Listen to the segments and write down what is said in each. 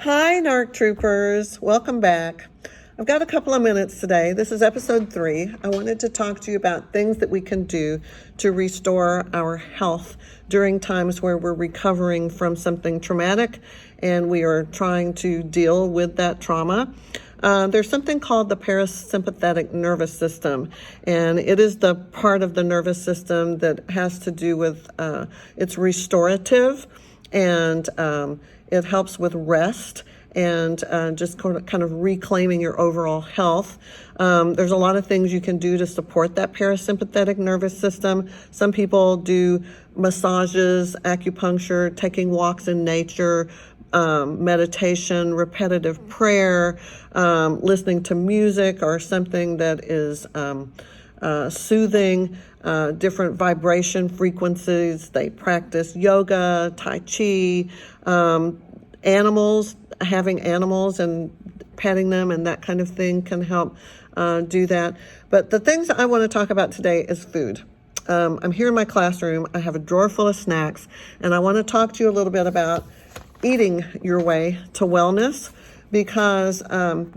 Hi, N.A.R.C troopers. Welcome back. I've got a couple of minutes today. This is episode 3. I wanted to talk to you about things that we can do to restore our health during times where we're recovering from something traumatic and we are trying to deal with that trauma. There's something called the parasympathetic nervous system, and it is the part of the nervous system that has to do with it's restorative, and it helps with rest and just kind of reclaiming your overall health. There's a lot of things you can do to support that parasympathetic nervous system. Some people do massages, acupuncture, taking walks in nature, meditation, repetitive prayer, listening to music or something that is soothing, different vibration frequencies. They practice yoga, tai chi, animals, having animals and petting them and that kind of thing can help do that. But the things I want to talk about today is food. I'm here in my classroom. I have a drawer full of snacks, and I want to talk to you a little bit about eating your way to wellness, because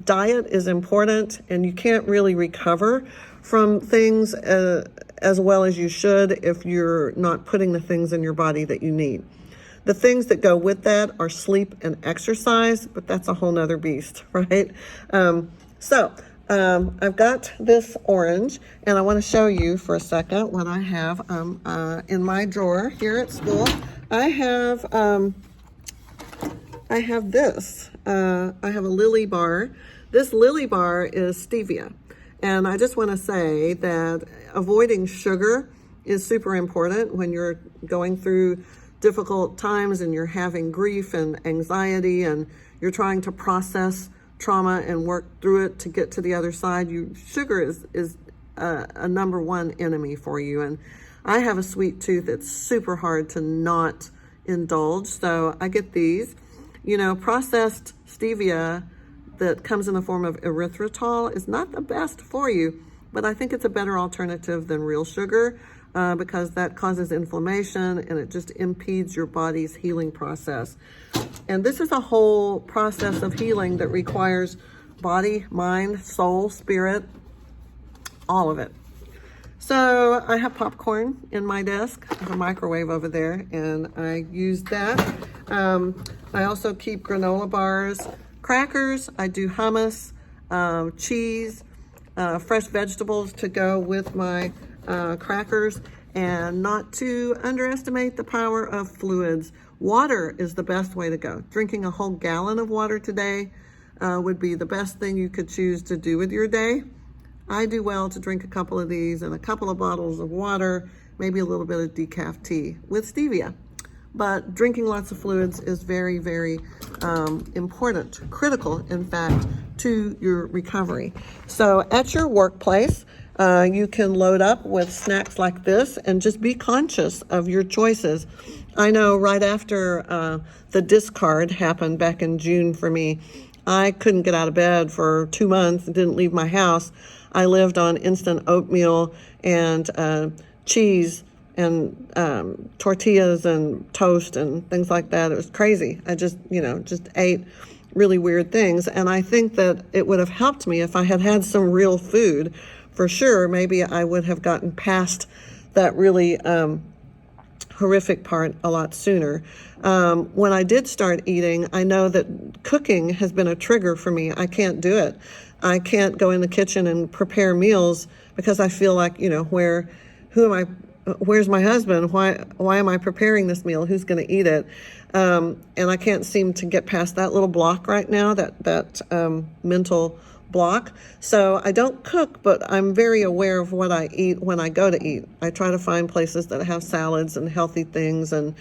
diet is important, and you can't really recover from things as well as you should if you're not putting the things in your body that you need. The things that go with that are sleep and exercise, but that's a whole nother beast, right? I've got this orange, and I want to show you for a second what I have in my drawer here at school. I have this. I have a Lily bar. This Lily bar is stevia. And I just want to say that avoiding sugar is super important when you're going through difficult times and you're having grief and anxiety and you're trying to process trauma and work through it to get to the other side. Sugar is a number one enemy for you. And I have a sweet tooth. It's super hard to not indulge. So I get these. Processed stevia that comes in the form of erythritol is not the best for you, but I think it's a better alternative than real sugar because that causes inflammation and it just impedes your body's healing process. And this is a whole process of healing that requires body, mind, soul, spirit, all of it. So I have popcorn in my desk. I have a microwave over there, and I use that. I also keep granola bars, crackers. I do hummus, cheese, fresh vegetables to go with my crackers, and not to underestimate the power of fluids. Water is the best way to go. Drinking a whole gallon of water today would be the best thing you could choose to do with your day. I do well to drink a couple of these and a couple of bottles of water, maybe a little bit of decaf tea with stevia. But drinking lots of fluids is very, very important, critical, in fact, to your recovery. So at your workplace, you can load up with snacks like this and just be conscious of your choices. I know right after the discard happened back in June for me, I couldn't get out of bed for 2 months and didn't leave my house. I lived on instant oatmeal and cheese and tortillas and toast and things like that. It was crazy. I just ate really weird things. And I think that it would have helped me if I had had some real food. For sure, maybe I would have gotten past that really horrific part a lot sooner. When I did start eating, I know that cooking has been a trigger for me. I can't do it. I can't go in the kitchen and prepare meals because I feel like, where's my husband? Why am I preparing this meal? Who's going to eat it? And I can't seem to get past that little block right now, that mental block. So I don't cook, but I'm very aware of what I eat when I go to eat. I try to find places that have salads and healthy things and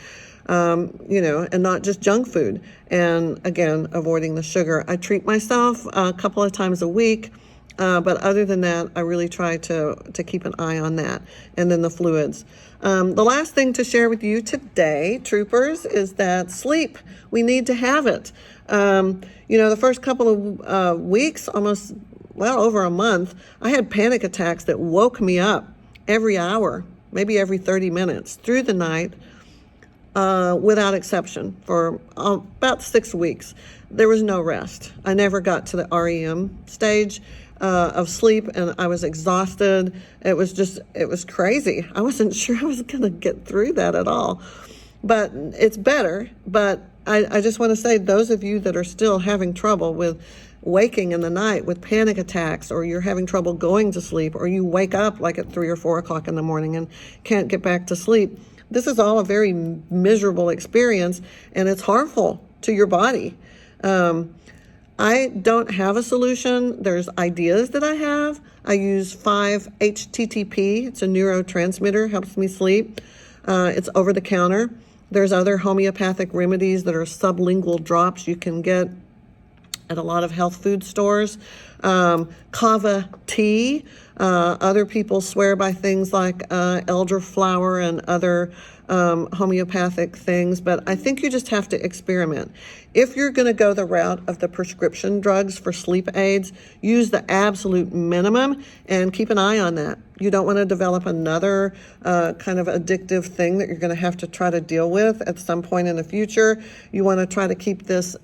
and not just junk food. And again, avoiding the sugar. I treat myself a couple of times a week, but other than that, I really try to keep an eye on that. And then the fluids. The last thing to share with you today, troopers, is that sleep. We need to have it. The first couple of weeks, over a month, I had panic attacks that woke me up every hour, maybe every 30 minutes through the night. without exception for about 6 weeks. There was no rest. I never got to the REM stage of sleep, and I was exhausted. It was crazy. I wasn't sure I was going to get through that at all. But it's better. But I just want to say, those of you that are still having trouble with waking in the night with panic attacks, or you're having trouble going to sleep, or you wake up like at 3 or 4 o'clock in the morning and can't get back to sleep, this is all a very miserable experience, and it's harmful to your body. I don't have a solution. There's ideas that I have. I use 5-HTTP. It's a neurotransmitter, helps me sleep. It's over the counter. There's other homeopathic remedies that are sublingual drops you can get at a lot of health food stores. Kava tea. Other people swear by things like elderflower and other homeopathic things, but I think you just have to experiment. If you're going to go the route of the prescription drugs for sleep aids, use the absolute minimum and keep an eye on that. You don't want to develop another kind of addictive thing that you're going to have to try to deal with at some point in the future. You want to try to keep this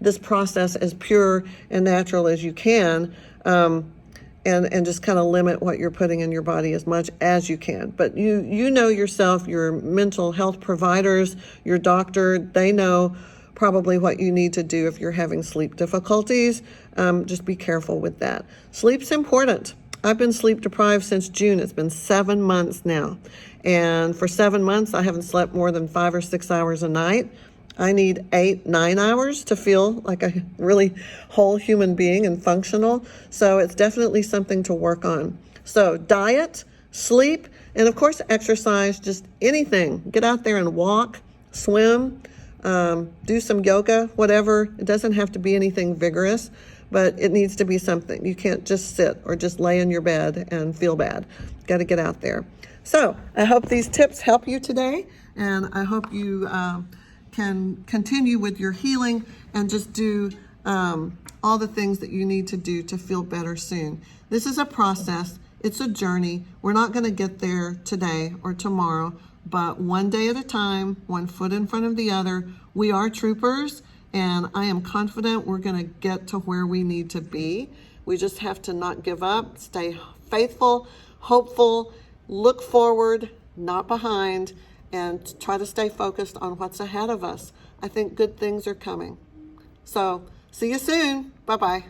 this process as pure and natural as you can. And just kind of limit what you're putting in your body as much as you can. But you know yourself, your mental health providers, your doctor, they know probably what you need to do if you're having sleep difficulties. Just be careful with that. Sleep's important. I've been sleep deprived since June. It's been 7 months now. And for 7 months, I haven't slept more than 5 or 6 hours a night. I need 8, 9 hours to feel like a really whole human being and functional. So it's definitely something to work on. So diet, sleep, and of course exercise, just anything. Get out there and walk, swim, do some yoga, whatever. It doesn't have to be anything vigorous, but it needs to be something. You can't just sit or just lay in your bed and feel bad. Got to get out there. So I hope these tips help you today, and I hope you can continue with your healing and just do all the things that you need to do to feel better soon. This is a process. It's a journey. We're not going to get there today or tomorrow, but one day at a time, one foot in front of the other. We are troopers, and I am confident we're going to get to where we need to be. We just have to not give up, stay faithful, hopeful, look forward, not behind, and try to stay focused on what's ahead of us. I think good things are coming. So, see you soon. Bye-bye.